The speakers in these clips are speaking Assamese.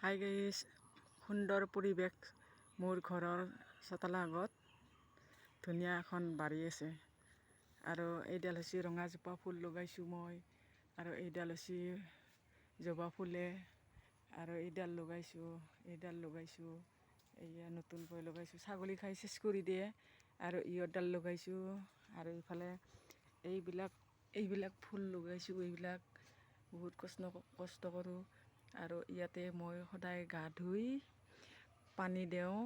হাই গাইছ, সুন্দৰ পৰিৱেশ মোৰ ঘৰৰ চোতালৰ আগত ধুনীয়া এখন বাৰী আছে। আৰু এইডাল হৈছে ৰঙাজোপা ফুল লগাইছোঁ মই, আৰু এইডাল হৈছে জবা ফুলে, আৰু এইডাল লগাইছোঁ এয়া নতুনকৈ লগাইছোঁ। ছাগলী খাই চেচ কৰি দিয়ে। আৰু ইয়ৰডাল লগাইছোঁ, আৰু ইফালে এইবিলাক ফুল লগাইছোঁ। এইবিলাক বহুত কষ্ট কৰোঁ। আৰু ইয়াতে মই সদায় গা ধুই পানী দিওঁ।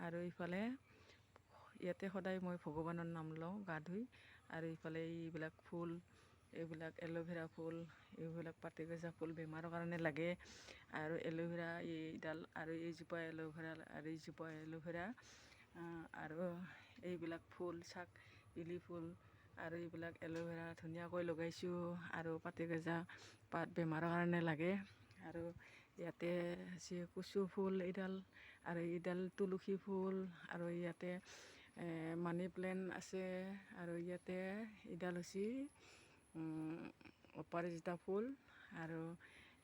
আৰু ইফালে ইয়াতে সদায় মই ভগৱানৰ নাম লওঁ গা ধুই। আৰু ইফালে এইবিলাক ফুল, এইবিলাক এল'ভেৰা ফুল, এইবিলাক পাতেগজা ফুল বেমাৰৰ কাৰণে লাগে। আৰু এল'ভেৰা এইডাল, আৰু এইজোপা এল'ভেৰা, আৰু এইজোপা এল'ভেৰা, আৰু এইবিলাক ফুল বেলি ফুল, আৰু এইবিলাক এল'ভেৰা ধুনীয়াকৈ লগাইছোঁ। আৰু পাতেগজা পাত বেমাৰৰ কাৰণে লাগে। আৰু ইয়াতে আছে কচু ফুল এইডাল, আৰু এইডাল তুলসী ফুল, আৰু ইয়াতে মানি প্লেণ্ট আছে। আৰু ইয়াতে এইডাল হৈছে অপৰাজিতা ফুল, আৰু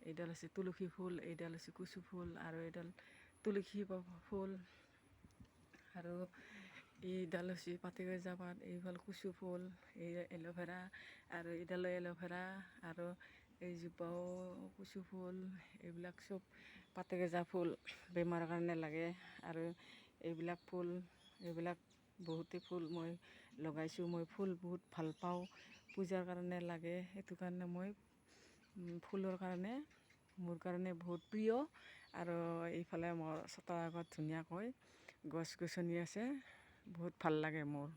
এইডাল হৈছে তুলসী ফুল, এইডাল হৈছে কচু ফুল, আৰু এইডাল তুলসী ফুল, আৰু এইডাল হৈছে পাতেগজা পাত, এইফাল কচু ফুল, এই এল'ভেৰা, আৰু এইডালো এল'ভেৰা, আৰু এইজোপাও কচু ফুল। এইবিলাক চব পাতেগজা ফুল বেমাৰৰ কাৰণে লাগে। আৰু এইবিলাক ফুল, এইবিলাক বহুতেই ফুল মই লগাইছোঁ। মই ফুল বহুত ভাল পাওঁ, পূজাৰ কাৰণে লাগে। সেইটো কাৰণে মই ফুলৰ কাৰণে মোৰ কাৰণে বহুত প্ৰিয়। আৰু এইফালে মোৰ চোতালৰ আগত ধুনীয়াকৈ গছ গছনি আছে, বহুত ভাল লাগে মোৰ।